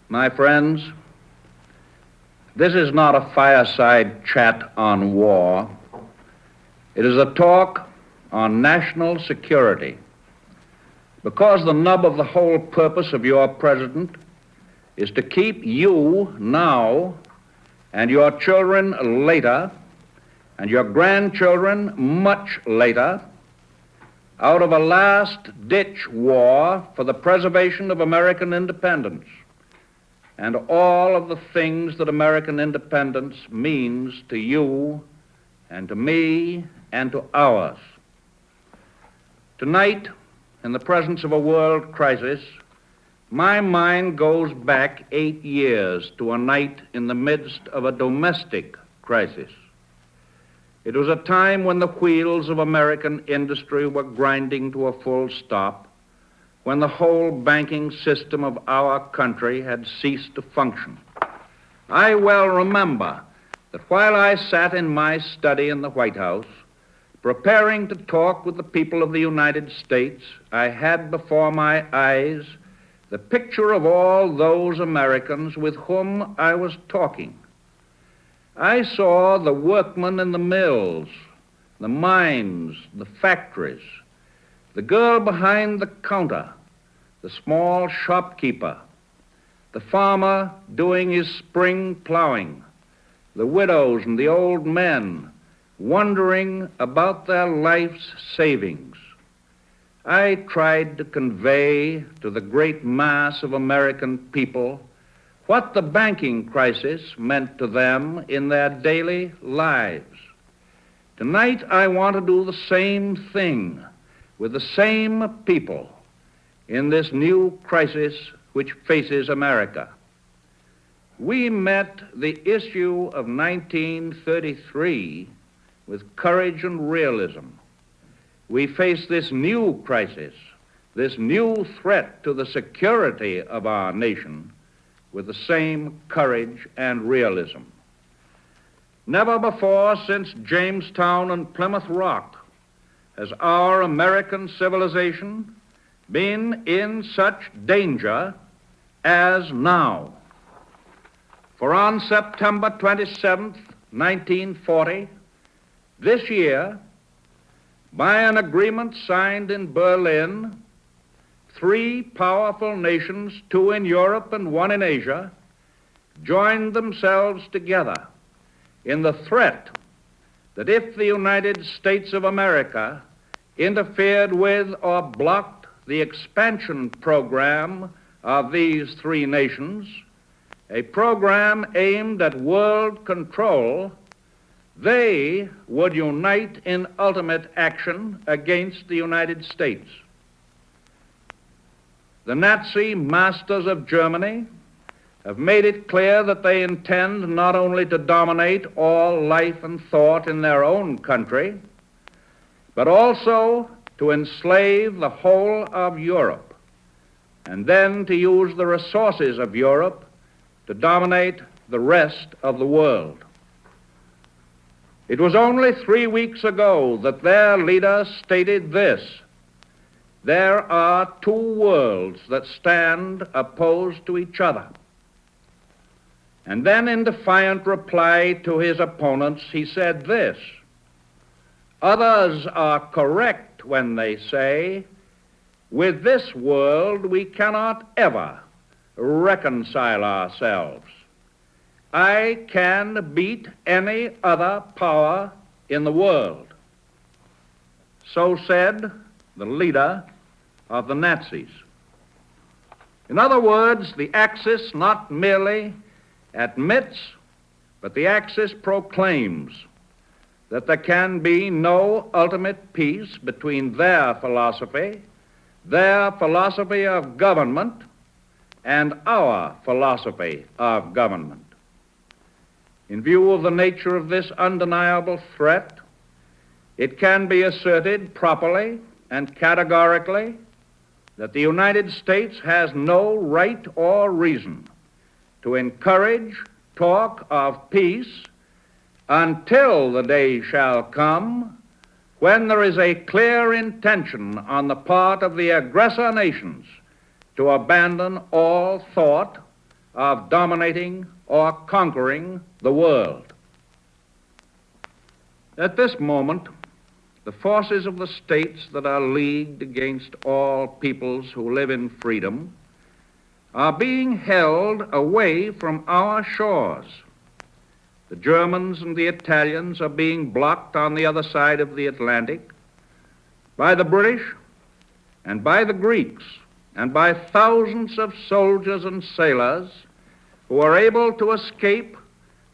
My friends, this is not a fireside chat on war. It is a talk on national security, because the nub of the whole purpose of your president is to keep you now and your children later and your grandchildren much later out of a last-ditch war for the preservation of American independence and all of the things that American independence means to you and to me and to ours. Tonight, in the presence of a world crisis, my mind goes back 8 years to a night in the midst of a domestic crisis. It was a time when the wheels of American industry were grinding to a full stop, when the whole banking system of our country had ceased to function. I well remember that while I sat in my study in the White House, preparing to talk with the people of the United States, I had before my eyes the picture of all those Americans with whom I was talking. I saw the workmen in the mills, the mines, the factories, the girl behind the counter, the small shopkeeper, the farmer doing his spring plowing, the widows and the old men wondering about their life's savings. I tried to convey to the great mass of American people what the banking crisis meant to them in their daily lives. Tonight, I want to do the same thing with the same people in this new crisis which faces America. We met the issue of 1933 with courage and realism. We face this new crisis, this new threat to the security of our nation, with the same courage and realism. Never before since Jamestown and Plymouth Rock has our American civilization been in such danger as now. For on September 27th, 1940, this year, by an agreement signed in Berlin, 3 powerful nations, 2 in Europe and 1 in Asia, joined themselves together in the threat that if the United States of America interfered with or blocked the expansion program of these 3 nations, a program aimed at world control, they would unite in ultimate action against the United States. The Nazi masters of Germany have made it clear that they intend not only to dominate all life and thought in their own country, but also to enslave the whole of Europe, and then to use the resources of Europe to dominate the rest of the world. It was only 3 weeks ago that their leader stated this: there are 2 worlds that stand opposed to each other. And then in defiant reply to his opponents, he said this: others are correct when they say, with this world we cannot ever reconcile ourselves. I can beat any other power in the world. So said the leader of the Nazis. In other words, the Axis not merely admits, but the Axis proclaims that there can be no ultimate peace between their philosophy of government, and our philosophy of government. In view of the nature of this undeniable threat, it can be asserted properly and categorically that the United States has no right or reason to encourage talk of peace until the day shall come when there is a clear intention on the part of the aggressor nations to abandon all thought of dominating or conquering the world. At this moment, the forces of the states that are leagued against all peoples who live in freedom are being held away from our shores. The Germans and the Italians are being blocked on the other side of the Atlantic by the British and by the Greeks and by thousands of soldiers and sailors who are able to escape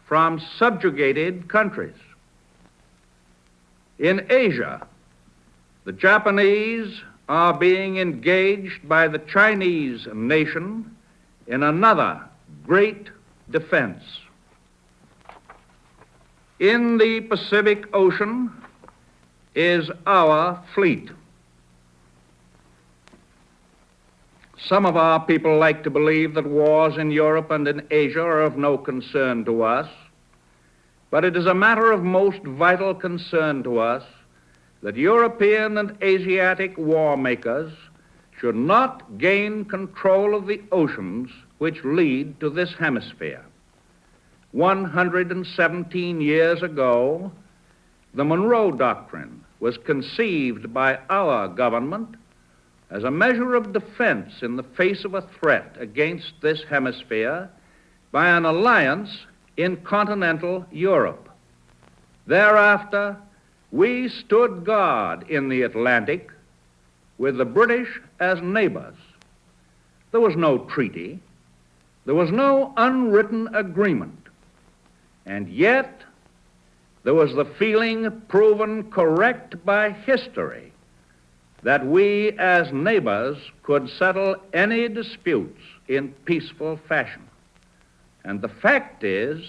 from subjugated countries. In Asia, the Japanese are being engaged by the Chinese nation in another great defense. In the Pacific Ocean is our fleet. Some of our people like to believe that wars in Europe and in Asia are of no concern to us, but it is a matter of most vital concern to us that European and Asiatic war makers should not gain control of the oceans which lead to this hemisphere. 117 years ago, the Monroe Doctrine was conceived by our government as a measure of defense in the face of a threat against this hemisphere by an alliance in continental Europe. Thereafter, we stood guard in the Atlantic with the British as neighbors. There was no treaty. There was no unwritten agreement. And yet, there was the feeling proven correct by history that we as neighbors could settle any disputes in peaceful fashion. And the fact is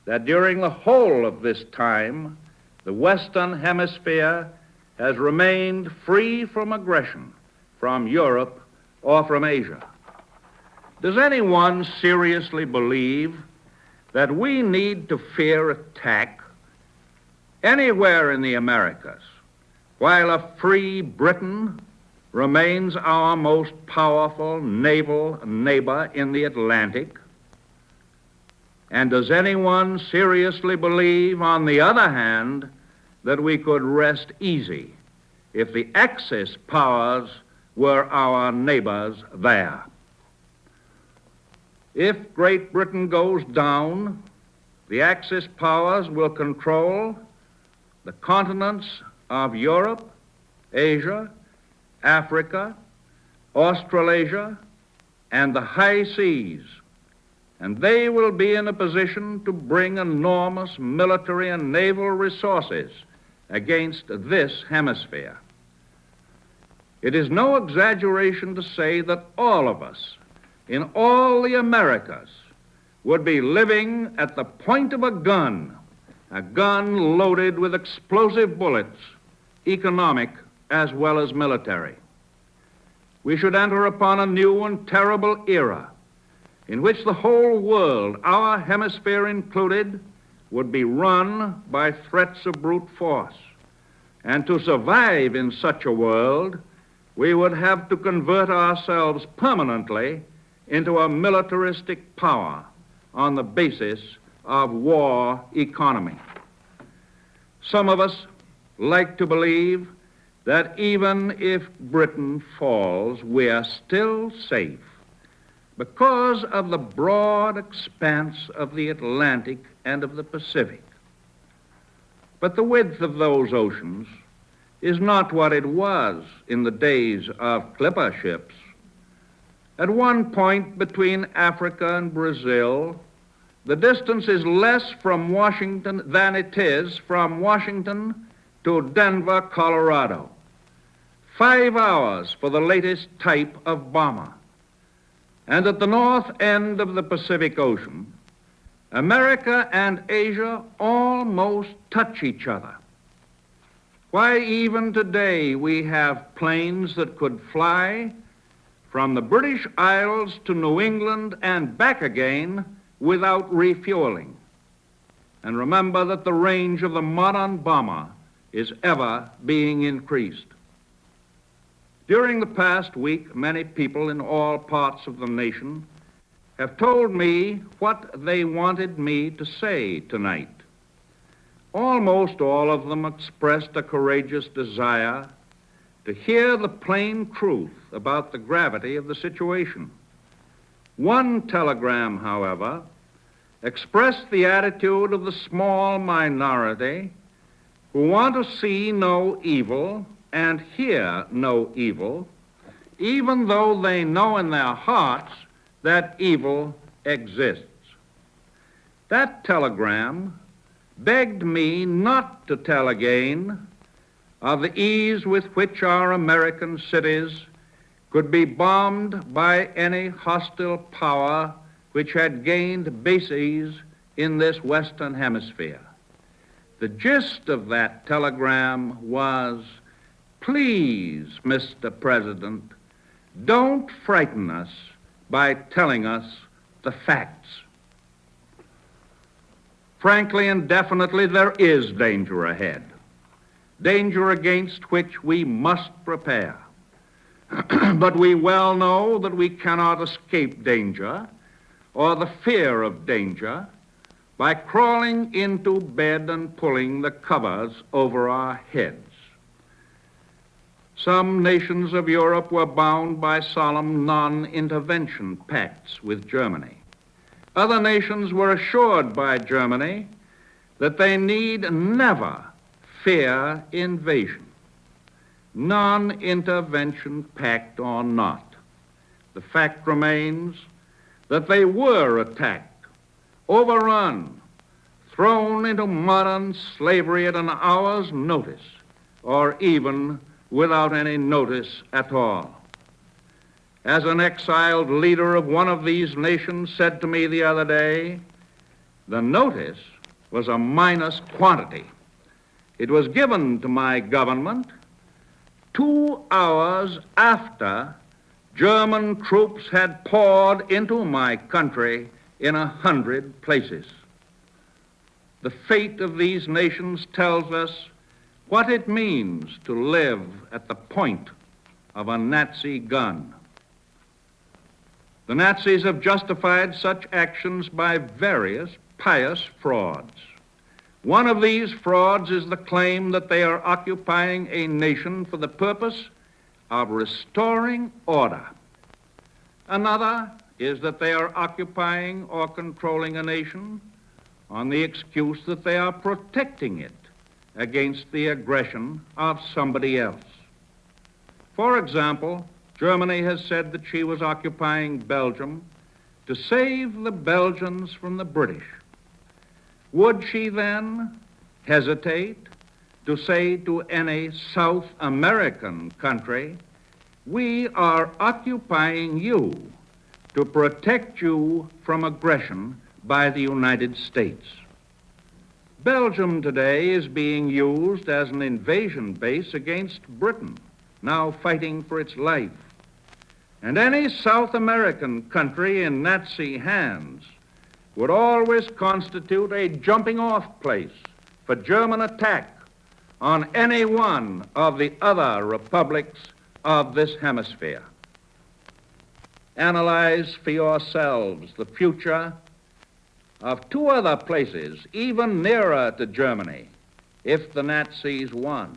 that during the whole of this time, the Western Hemisphere has remained free from aggression from Europe or from Asia. Does anyone seriously believe that we need to fear attack anywhere in the Americas while a free Britain remains our most powerful naval neighbor in the Atlantic? And does anyone seriously believe, on the other hand, that we could rest easy if the Axis powers were our neighbors there? If Great Britain goes down, the Axis powers will control the continents of Europe, Asia, Africa, Australasia, and the high seas, and they will be in a position to bring enormous military and naval resources against this hemisphere. It is no exaggeration to say that all of us in all the Americas would be living at the point of a gun loaded with explosive bullets, economic as well as military. We should enter upon a new and terrible era in which the whole world, our hemisphere included, would be run by threats of brute force. And to survive in such a world, we would have to convert ourselves permanently into a militaristic power on the basis of war economy. Some of us like to believe that even if Britain falls, we are still safe because of the broad expanse of the Atlantic and of the Pacific. But the width of those oceans is not what it was in the days of clipper ships. At one point between Africa and Brazil, the distance is less from Washington than it is from Washington to Denver, Colorado. 5 hours for the latest type of bomber. And at the north end of the Pacific Ocean, America and Asia almost touch each other. Why, even today we have planes that could fly from the British Isles to New England and back again without refueling. And remember that the range of the modern bomber is ever being increased. During the past week, many people in all parts of the nation have told me what they wanted me to say tonight. Almost all of them expressed a courageous desire to hear the plain truth about the gravity of the situation. One telegram, however, expressed the attitude of the small minority who want to see no evil and hear no evil, even though they know in their hearts that evil exists. That telegram begged me not to tell again of the ease with which our American cities could be bombed by any hostile power which had gained bases in this Western Hemisphere. The gist of that telegram was, please, Mr. President, don't frighten us by telling us the facts. Frankly and definitely, there is danger ahead, danger against which we must prepare. But we well know that we cannot escape danger or the fear of danger by crawling into bed and pulling the covers over our heads. Some nations of Europe were bound by solemn non-intervention pacts with Germany. Other nations were assured by Germany that they need never fear invasion. Non-intervention pact or not, the fact remains that they were attacked, overrun, thrown into modern slavery at an hour's notice, or even without any notice at all. As an exiled leader of one of these nations said to me the other day, the notice was a minus quantity. It was given to my government 2 hours after German troops had poured into my country in 100 places. The fate of these nations tells us what it means to live at the point of a Nazi gun. The Nazis have justified such actions by various pious frauds. One of these frauds is the claim that they are occupying a nation for the purpose of restoring order. Another is that they are occupying or controlling a nation on the excuse that they are protecting it against the aggression of somebody else. For example, Germany has said that she was occupying Belgium to save the Belgians from the British. Would she then hesitate to say to any South American country, we are occupying you to protect you from aggression by the United States? Belgium today is being used as an invasion base against Britain, now fighting for its life. And any South American country in Nazi hands would always constitute a jumping-off place for German attack on any one of the other republics of this hemisphere. Analyze for yourselves the future of 2 other places even nearer to Germany if the Nazis won.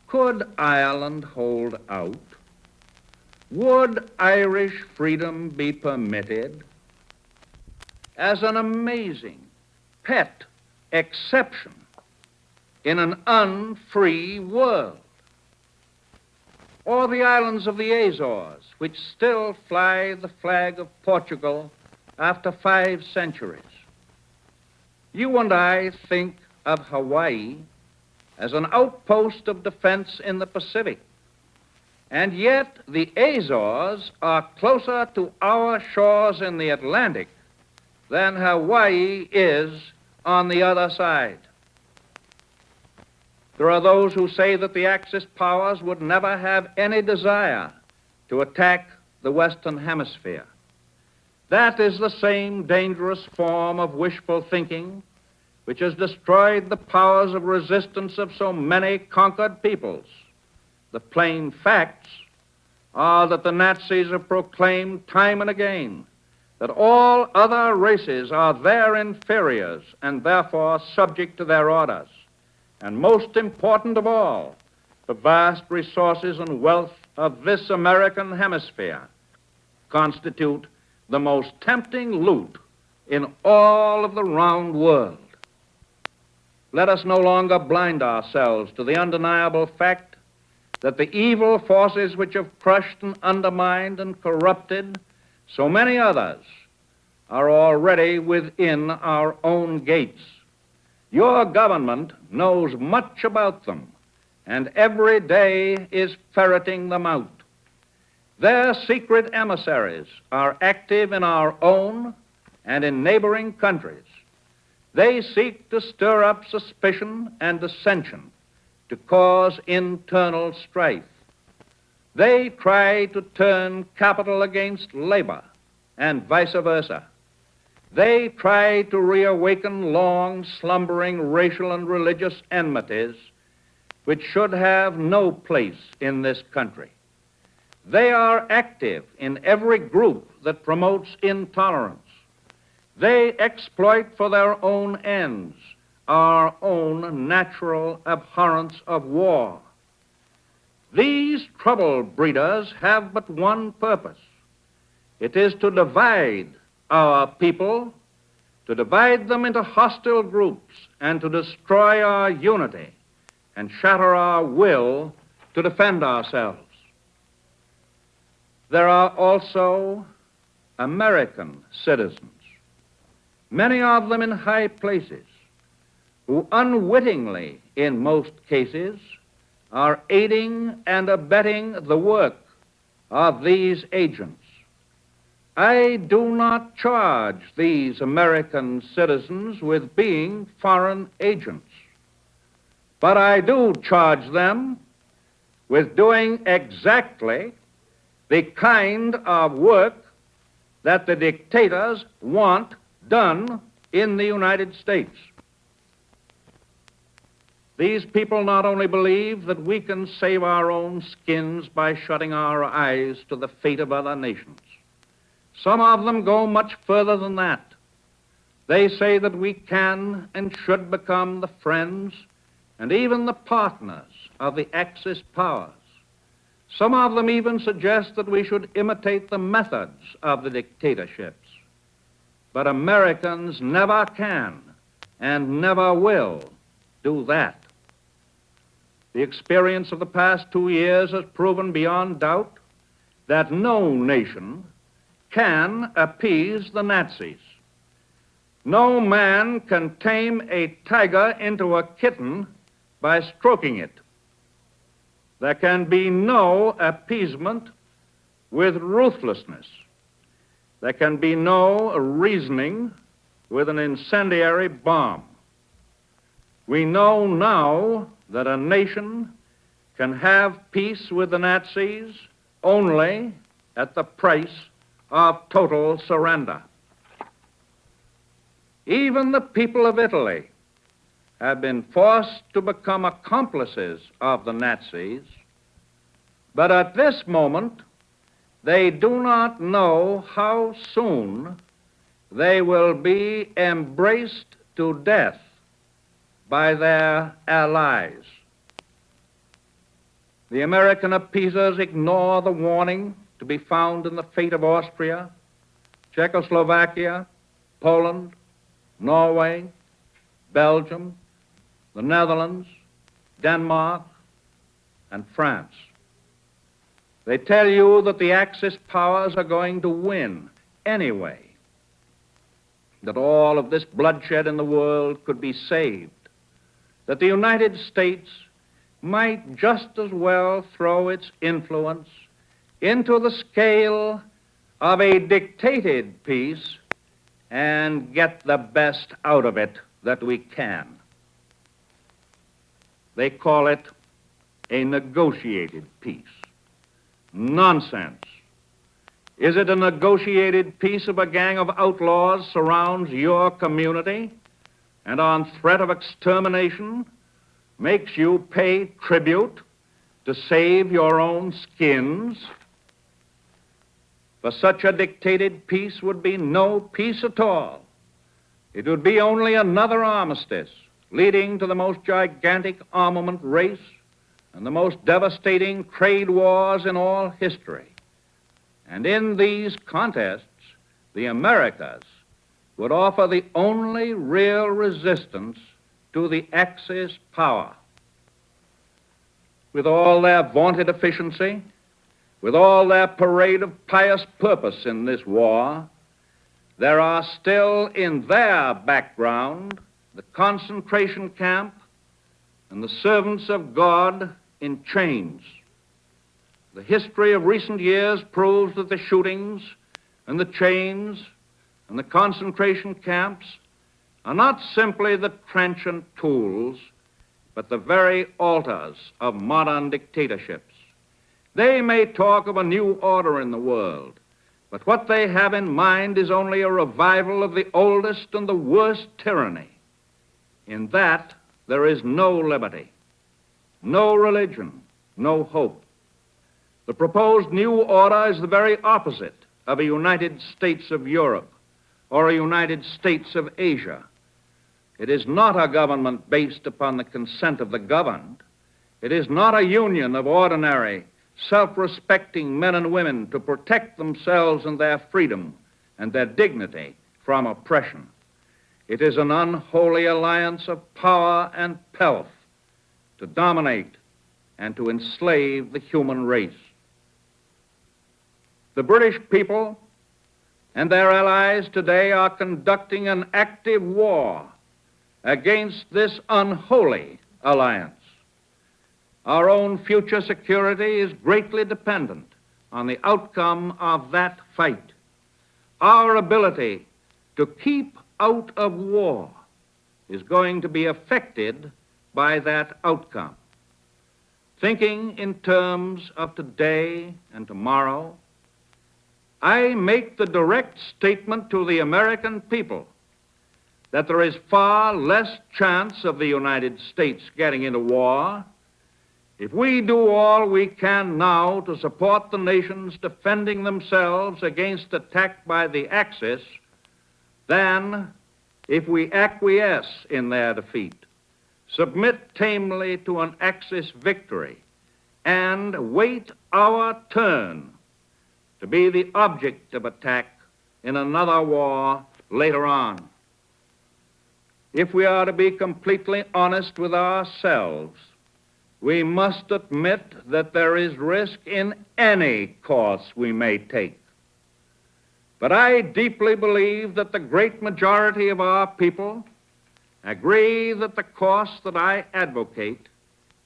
Could Ireland hold out? Would Irish freedom be permitted as an amazing pet exception in an unfree world? Or the islands of the Azores, which still fly the flag of Portugal after 5 centuries. You and I think of Hawaii as an outpost of defense in the Pacific, and yet the Azores are closer to our shores in the Atlantic than Hawaii is on the other side. There are those who say that the Axis powers would never have any desire to attack the Western Hemisphere. That is the same dangerous form of wishful thinking which has destroyed the powers of resistance of so many conquered peoples. The plain facts are that the Nazis have proclaimed time and again that all other races are their inferiors and therefore subject to their orders. And most important of all, the vast resources and wealth of this American hemisphere constitute the most tempting loot in all of the round world. Let us no longer blind ourselves to the undeniable fact that the evil forces which have crushed and undermined and corrupted so many others are already within our own gates. Your government knows much about them, and every day is ferreting them out. Their secret emissaries are active in our own and in neighboring countries. They seek to stir up suspicion and dissension, to cause internal strife. They try to turn capital against labor and vice versa. They try to reawaken long slumbering racial and religious enmities which should have no place in this country. They are active in every group that promotes intolerance. They exploit for their own ends our own natural abhorrence of war. These trouble breeders have but one purpose. It is to divide our people, to divide them into hostile groups, and to destroy our unity and shatter our will to defend ourselves. There are also American citizens, many of them in high places, who unwittingly, in most cases, are aiding and abetting the work of these agents. I do not charge these American citizens with being foreign agents, but I do charge them with doing exactly the kind of work that the dictators want done in the United States. These people not only believe that we can save our own skins by shutting our eyes to the fate of other nations. Some of them go much further than that. They say that we can and should become the friends and even the partners of the Axis powers. Some of them even suggest that we should imitate the methods of the dictatorships. But Americans never can and never will do that. The experience of the past 2 years has proven beyond doubt that no nation can appease the Nazis. No man can tame a tiger into a kitten by stroking it. There can be no appeasement with ruthlessness. There can be no reasoning with an incendiary bomb. We know now that a nation can have peace with the Nazis only at the price of total surrender. Even the people of Italy have been forced to become accomplices of the Nazis, but at this moment, they do not know how soon they will be embraced to death by their allies. The American appeasers ignore the warning to be found in the fate of Austria, Czechoslovakia, Poland, Norway, Belgium, the Netherlands, Denmark, and France. They tell you that the Axis powers are going to win anyway, that all of this bloodshed in the world could be saved, that the United States might just as well throw its influence into the scale of a dictated peace and get the best out of it that we can. They call it a negotiated peace. Nonsense. Is it a negotiated peace if a gang of outlaws surrounds your community and on threat of extermination makes you pay tribute to save your own skins? For such a dictated peace would be no peace at all. It would be only another armistice, leading to the most gigantic armament race and the most devastating trade wars in all history. And in these contests, the Americas would offer the only real resistance to the Axis power. With all their vaunted efficiency, with all their parade of pious purpose in this war, there are still in their background the concentration camp and the servants of God in chains. The history of recent years proves that the shootings and the chains and the concentration camps are not simply the transient tools, but the very altars of modern dictatorships. They may talk of a new order in the world, but what they have in mind is only a revival of the oldest and the worst tyranny. In that, there is no liberty, no religion, no hope. The proposed new order is the very opposite of a United States of Europe or a United States of Asia. It is not a government based upon the consent of the governed. It is not a union of ordinary, self-respecting men and women to protect themselves and their freedom and their dignity from oppression. It is an unholy alliance of power and pelf to dominate and to enslave the human race. The British people and their allies today are conducting an active war against this unholy alliance. Our own future security is greatly dependent on the outcome of that fight. Our ability to keep out of war is going to be affected by that outcome. Thinking in terms of today and tomorrow, I make the direct statement to the American people that there is far less chance of the United States getting into war if we do all we can now to support the nations defending themselves against attack by the Axis than if we acquiesce in their defeat, submit tamely to an Axis victory, and wait our turn to be the object of attack in another war later on. If we are to be completely honest with ourselves, we must admit that there is risk in any course we may take. But I deeply believe that the great majority of our people agree that the course that I advocate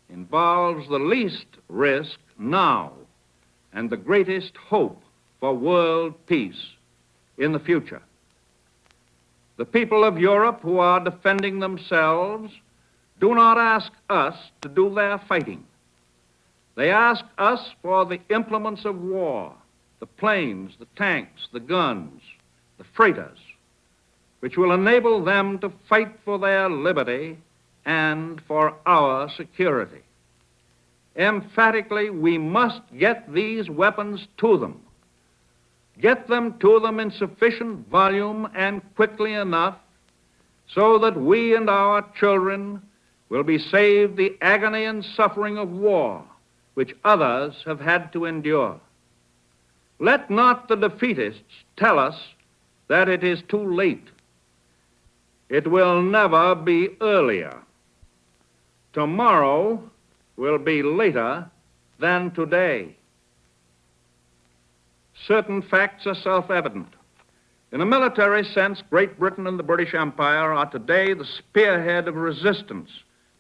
involves the least risk now and the greatest hope for world peace in the future. The people of Europe who are defending themselves do not ask us to do their fighting. They ask us for the implements of war, the planes, the tanks, the guns, the freighters, which will enable them to fight for their liberty and for our security. Emphatically, we must get these weapons to them. Get them to them in sufficient volume and quickly enough so that we and our children will be saved the agony and suffering of war which others have had to endure. Let not the defeatists tell us that it is too late. It will never be earlier. Tomorrow will be later than today. Certain facts are self-evident. In a military sense, Great Britain and the British Empire are today the spearhead of resistance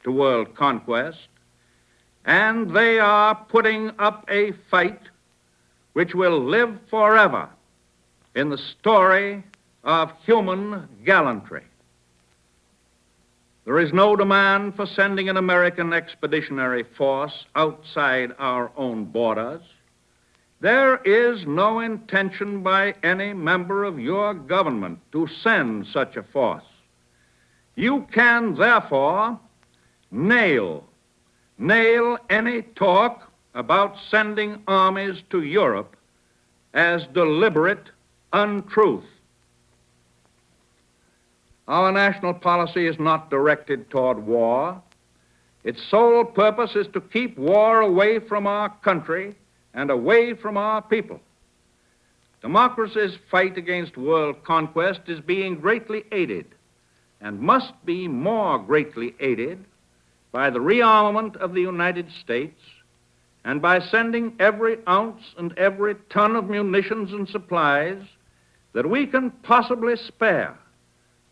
to world conquest, and they are putting up a fight which will live forever in the story of human gallantry. There is no demand for sending an American expeditionary force outside our own borders. There is no intention by any member of your government to send such a force. You can, therefore, nail any talk about sending armies to Europe as deliberate untruth. Our national policy is not directed toward war. Its sole purpose is to keep war away from our country and away from our people. Democracy's fight against world conquest is being greatly aided and must be more greatly aided by the rearmament of the United States and by sending every ounce and every ton of munitions and supplies that we can possibly spare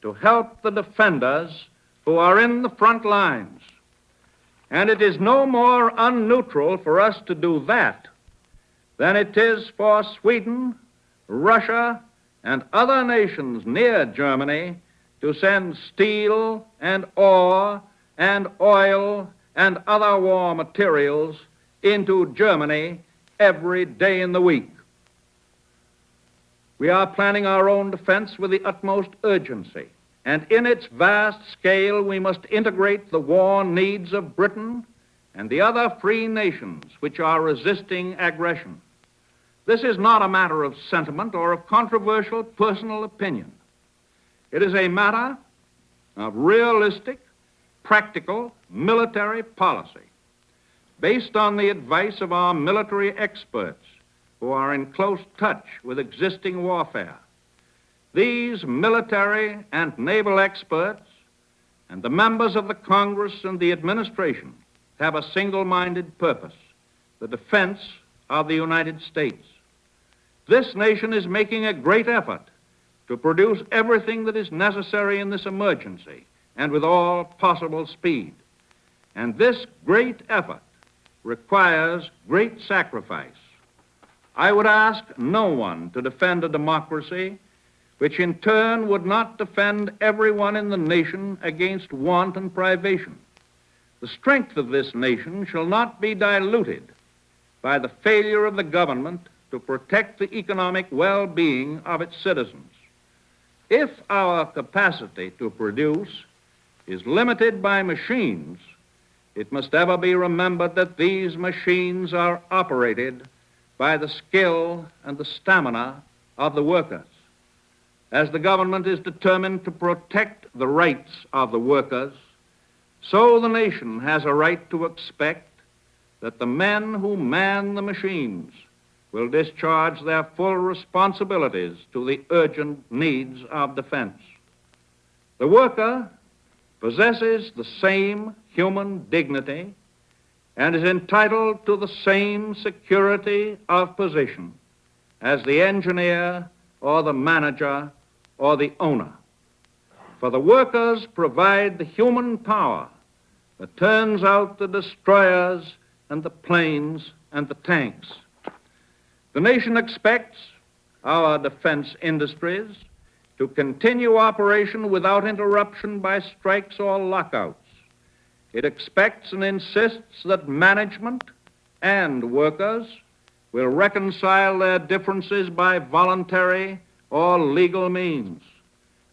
to help the defenders who are in the front lines. And it is no more unneutral for us to do that than it is for Sweden, Russia, and other nations near Germany to send steel and ore and oil and other war materials into Germany every day in the week. We are planning our own defense with the utmost urgency, and in its vast scale we must integrate the war needs of Britain and the other free nations which are resisting aggression. This is not a matter of sentiment or of controversial personal opinion. It is a matter of realistic, practical military policy based on the advice of our military experts who are in close touch with existing warfare. These military and naval experts and the members of the Congress and the administration have a single-minded purpose: the defense of the United States. This nation is making a great effort to produce everything that is necessary in this emergency and with all possible speed. And this great effort requires great sacrifice. I would ask no one to defend a democracy which in turn would not defend everyone in the nation against want and privation. The strength of this nation shall not be diluted by the failure of the government to protect the economic well-being of its citizens. If our capacity to produce is limited by machines, it must ever be remembered that these machines are operated by the skill and the stamina of the workers. As the government is determined to protect the rights of the workers, so the nation has a right to expect that the men who man the machines will discharge their full responsibilities to the urgent needs of defense. The worker possesses the same human dignity and is entitled to the same security of position as the engineer or the manager or the owner. For the workers provide the human power that turns out the destroyers and the planes and the tanks. The nation expects our defense industries to continue operation without interruption by strikes or lockouts. It expects and insists that management and workers will reconcile their differences by voluntary or legal means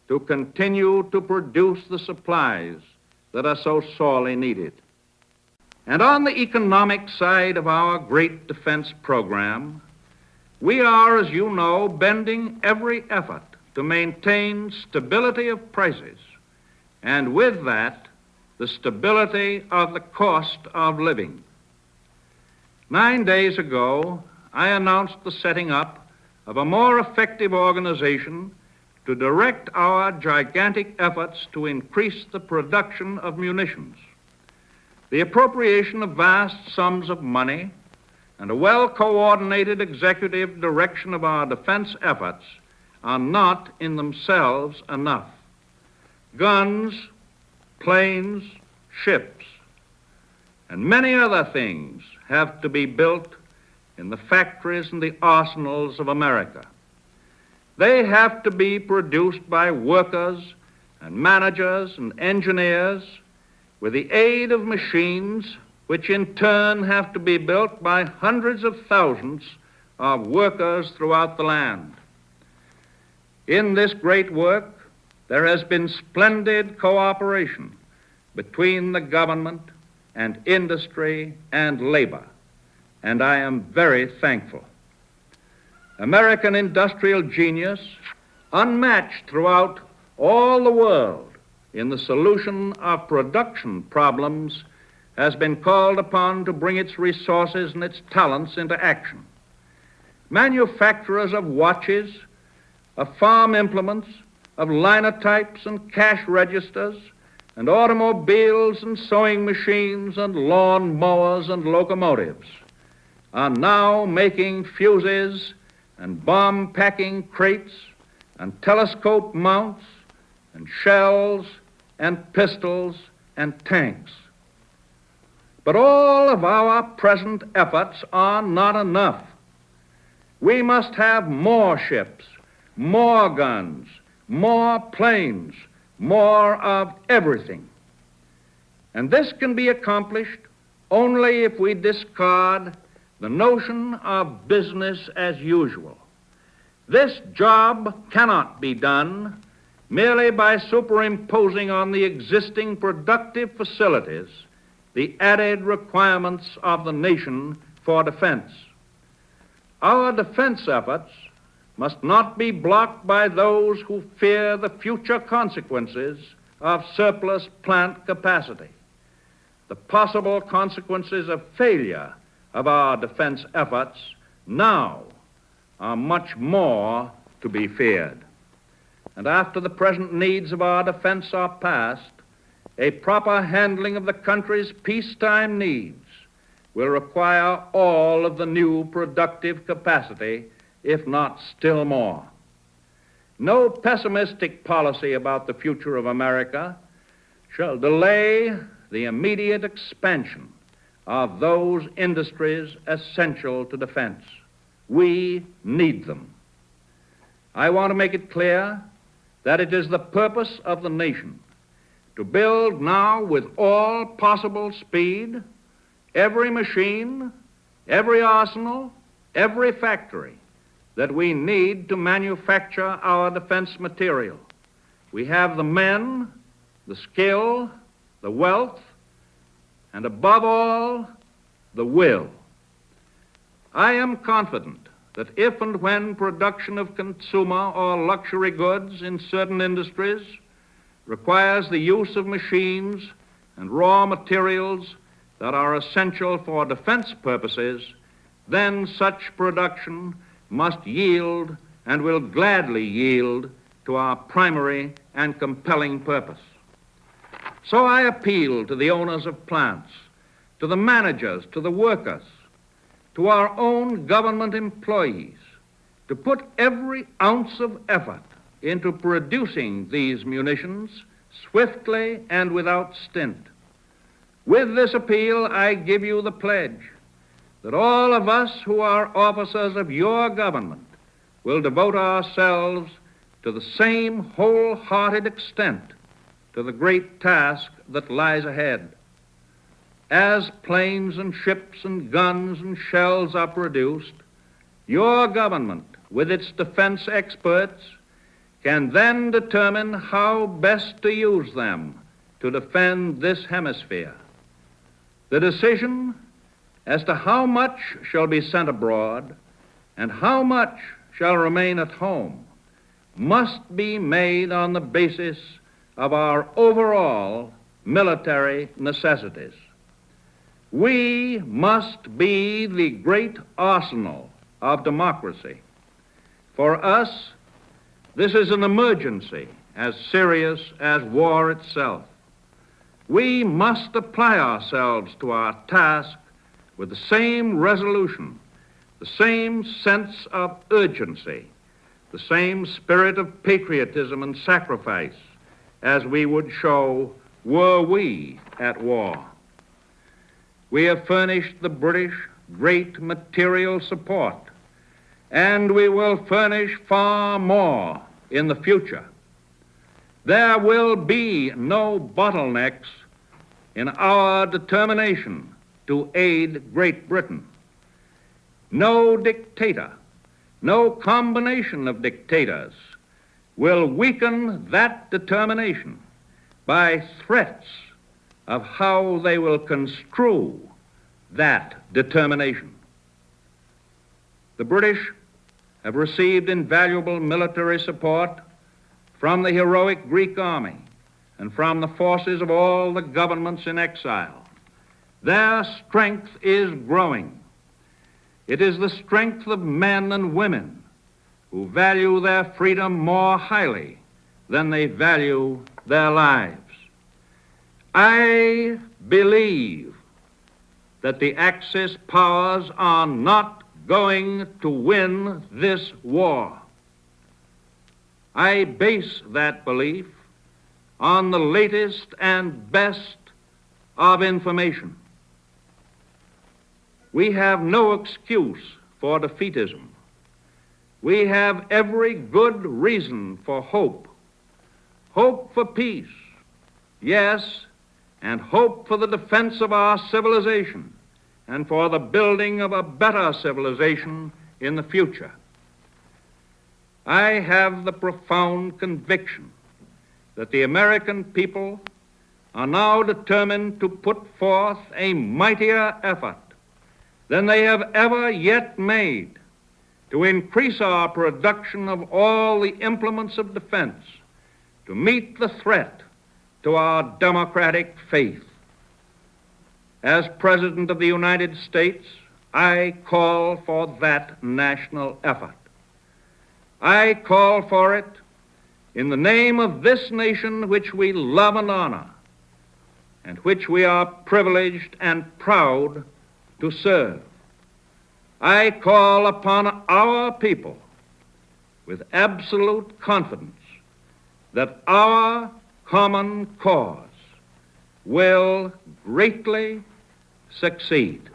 to continue to produce the supplies that are so sorely needed. And on the economic side of our great defense program, we are, as you know, bending every effort to maintain stability of prices, and with that, the stability of the cost of living. 9 days ago, I announced the setting up of a more effective organization to direct our gigantic efforts to increase the production of munitions. The appropriation of vast sums of money and a well-coordinated executive direction of our defense efforts are not in themselves enough. Guns, planes, ships, and many other things have to be built in the factories and the arsenals of America. They have to be produced by workers and managers and engineers with the aid of machines which in turn have to be built by hundreds of thousands of workers throughout the land. In this great work, there has been splendid cooperation between the government and industry and labor, and I am very thankful. American industrial genius, unmatched throughout all the world in the solution of production problems, has been called upon to bring its resources and its talents into action. Manufacturers of watches, of farm implements, of linotypes and cash registers, and automobiles and sewing machines and lawn mowers and locomotives are now making fuses and bomb-packing crates and telescope mounts and shells and pistols and tanks. But all of our present efforts are not enough. We must have more ships, more guns, more planes, more of everything. And this can be accomplished only if we discard the notion of business as usual. This job cannot be done merely by superimposing on the existing productive facilities the added requirements of the nation for defense. Our defense efforts must not be blocked by those who fear the future consequences of surplus plant capacity. The possible consequences of failure of our defense efforts now are much more to be feared. And after the present needs of our defense are past, a proper handling of the country's peacetime needs will require all of the new productive capacity, if not still more. No pessimistic policy about the future of America shall delay the immediate expansion of those industries essential to defense. We need them. I want to make it clear that it is the purpose of the nation to build now with all possible speed every machine, every arsenal, every factory that we need to manufacture our defense material. We have the men, the skill, the wealth, and above all, the will. I am confident that if and when production of consumer or luxury goods in certain industries requires the use of machines and raw materials that are essential for defense purposes, then such production must yield and will gladly yield to our primary and compelling purpose. So I appeal to the owners of plants, to the managers, to the workers, to our own government employees, to put every ounce of effort into producing these munitions swiftly and without stint. With this appeal, I give you the pledge that all of us who are officers of your government will devote ourselves to the same wholehearted extent to the great task that lies ahead. As planes and ships and guns and shells are produced, your government, with its defense experts, can then determine how best to use them to defend this hemisphere. The decision as to how much shall be sent abroad and how much shall remain at home must be made on the basis of our overall military necessities. We must be the great arsenal of democracy. For us, this is an emergency as serious as war itself. We must apply ourselves to our task with the same resolution, the same sense of urgency, the same spirit of patriotism and sacrifice as we would show were we at war. We have furnished the British great material support, and we will furnish far more in the future. There will be no bottlenecks in our determination to aid Great Britain. No dictator, no combination of dictators will weaken that determination by threats of how they will construe that determination. The British have received invaluable military support from the heroic Greek army and from the forces of all the governments in exile. Their strength is growing. It is the strength of men and women who value their freedom more highly than they value their lives. I believe that the Axis powers are not going to win this war. I base that belief on the latest and best of information. We have no excuse for defeatism. We have every good reason for hope. Hope for peace, yes, and hope for the defense of our civilization and for the building of a better civilization in the future. I have the profound conviction that the American people are now determined to put forth a mightier effort than they have ever yet made to increase our production of all the implements of defense to meet the threat to our democratic faith. As President of the United States, I call for that national effort. I call for it in the name of this nation which we love and honor, and which we are privileged and proud to serve. I call upon our people with absolute confidence that our common cause will greatly succeed.